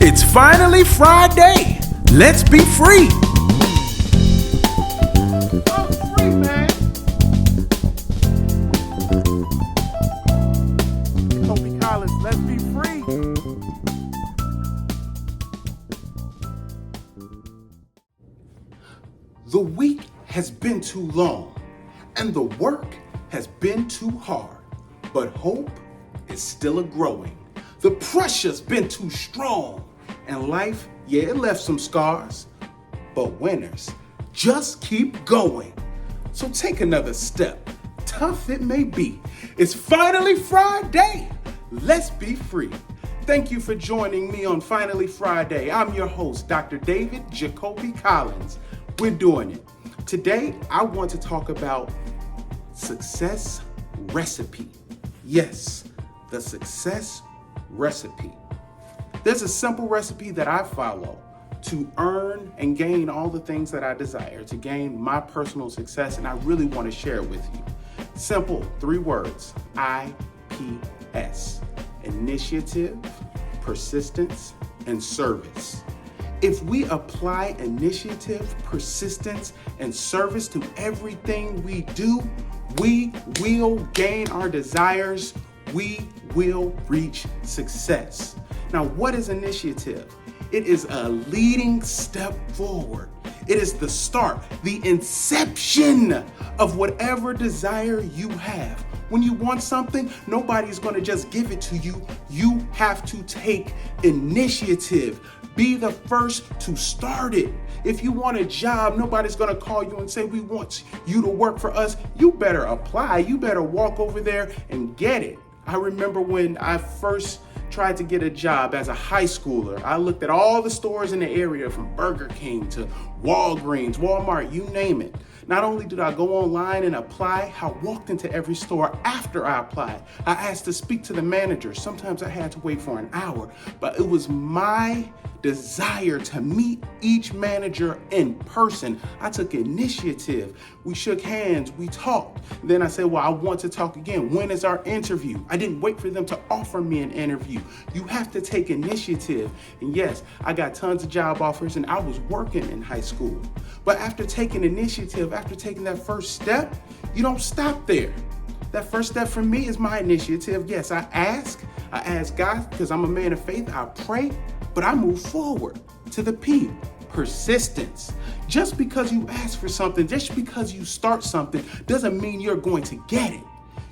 It's finally Friday. Let's be free. I'm free, man. Jacoby Collins, let's be free. The week has been too long, and the work has been too hard, but hope is still a-growing. The pressure's been too strong, and life, yeah, it left some scars, but winners just keep going. So take another step, tough it may be. It's finally Friday. Let's be free. Thank you for joining me on Finally Friday. I'm your host, Dr. David Jacoby Collins. We're doing it. Today, I want to talk about success recipe. Yes, the success recipe. There's a simple recipe that I follow to earn and gain all the things that I desire, to gain my personal success, and I really want to share it with you. Simple, 3 words, IPS. Initiative, persistence, and service. If we apply initiative, persistence, and service to everything we do, we will gain our desires. We will reach success. Now, what is initiative? It is a leading step forward. It is the start, the inception of whatever desire you have. When you want something, nobody's going to just give it to you. You have to take initiative. Be the first to start it. If you want a job, nobody's going to call you and say, we want you to work for us. You better apply. You better walk over there and get it. I remember when I first tried to get a job as a high schooler, I looked at all the stores in the area, from Burger King to Walgreens, Walmart, you name it. Not only did I go online and apply, I walked into every store after I applied. I asked to speak to the manager. Sometimes I had to wait for an hour, but it was my desire to meet each manager in person. I took initiative. We shook hands, we talked. Then I said, well, I want to talk again. When is our interview? I didn't wait for them to offer me an interview. You have to take initiative. And yes, I got tons of job offers and I was working in high school. But after taking initiative, after taking that first step, you don't stop there. That first step for me is my initiative. Yes, I ask God, because I'm a man of faith. I pray, but I move forward to the P, persistence. Just because you ask for something, just because you start something, doesn't mean you're going to get it.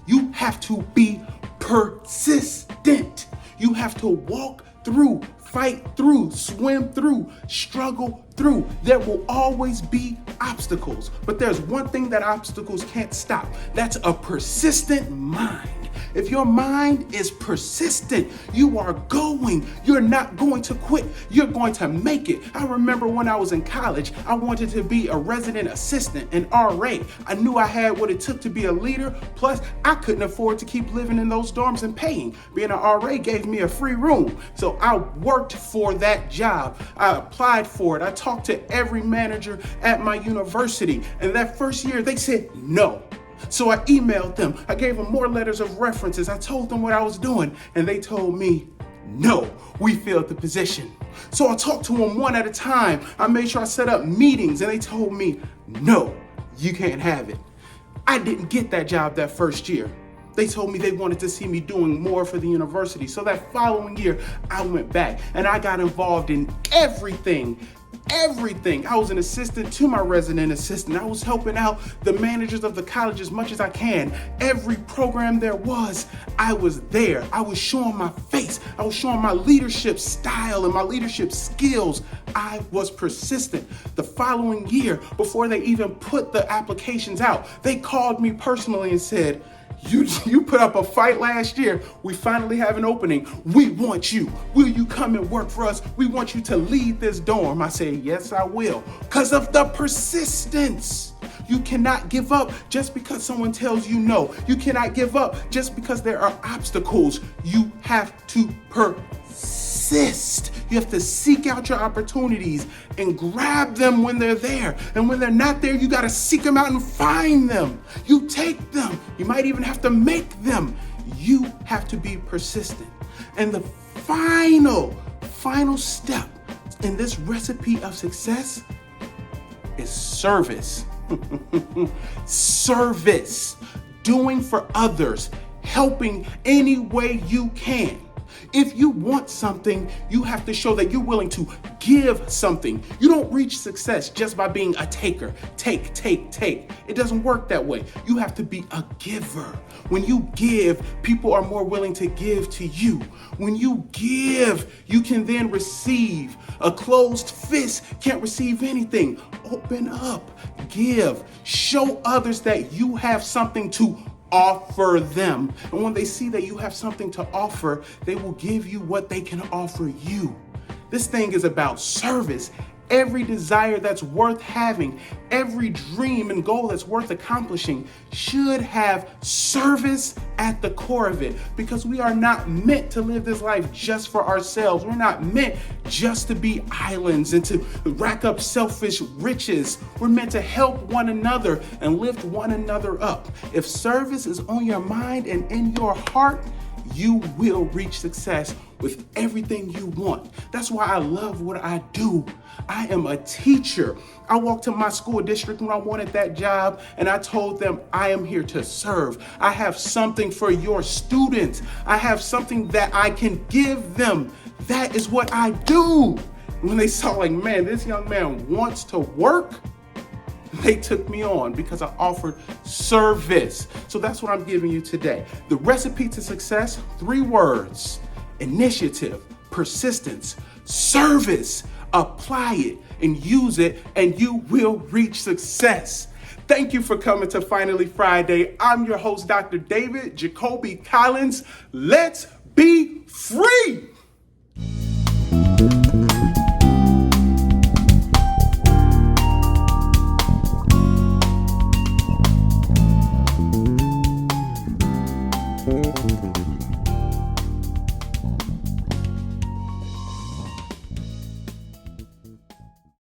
You have to be persistent. You have to walk through, fight through, swim through, struggle through. There will always be obstacles, but there's one thing that obstacles can't stop. That's a persistent mind. If your mind is persistent, you are going. You're not going to quit. You're going to make it. I remember when I was in college, I wanted to be a resident assistant, an RA. I knew I had what it took to be a leader. Plus, I couldn't afford to keep living in those dorms and paying. Being an RA gave me a free room. So I worked for that job. I applied for it. I talked to every manager at my university. And that first year, they said no. So I emailed them. I gave them more letters of references. I told them what I was doing, and they told me, no, we filled the position. So I talked to them one at a time. I made sure I set up meetings, and they told me, no, you can't have it. I didn't get that job that first year. They told me they wanted to see me doing more for the university. So that following year, I went back and I got involved in everything. I was an assistant to my resident assistant. I was helping out the managers of the college as much as I can. Every program there was, I was there. I was showing my face. I was showing my leadership style and my leadership skills. I was persistent. The following year, before they even put the applications out, they called me personally and said, You put up a fight last year. We finally have an opening. We want you. Will you come and work for us? We want you to lead this dorm. I say, yes, I will. Because of the persistence. You cannot give up just because someone tells you no. You cannot give up just because there are obstacles. You have to persist. You have to seek out your opportunities and grab them when they're there. And when they're not there, you got to seek them out and find them. You take them. You might even have to make them. You have to be persistent. And the final final step in this recipe of success is service. Service. Doing for others. Helping any way you can. If you want something, you have to show that you're willing to give something. You don't reach success just by being a taker. Take. It doesn't work that way. You have to be a giver. When you give, people are more willing to give to you. When you give, you can then receive. A closed fist can't receive anything. Open up, give, show others that you have something to offer them. And when they see that you have something to offer, they will give you what they can offer you. This thing is about service. Every desire that's worth having, every dream and goal that's worth accomplishing should have service at the core of it, because we are not meant to live this life just for ourselves. We're not meant just to be islands and to rack up selfish riches. We're meant to help one another and lift one another up. If service is on your mind and in your heart, you will reach success with everything you want. That's why I love what I do. I am a teacher. I walked to my school district when I wanted that job, and I told them, I am here to serve. I have something for your students. I have something that I can give them. That is what I do. When they saw, like, man, this young man wants to work, they took me on because I offered service. So that's what I'm giving you today. The recipe to success, 3 words: initiative, persistence, service. Apply it and use it, and you will reach success. Thank you for coming to Finally Friday. I'm your host, Dr. David Jacoby Collins. Let's be free.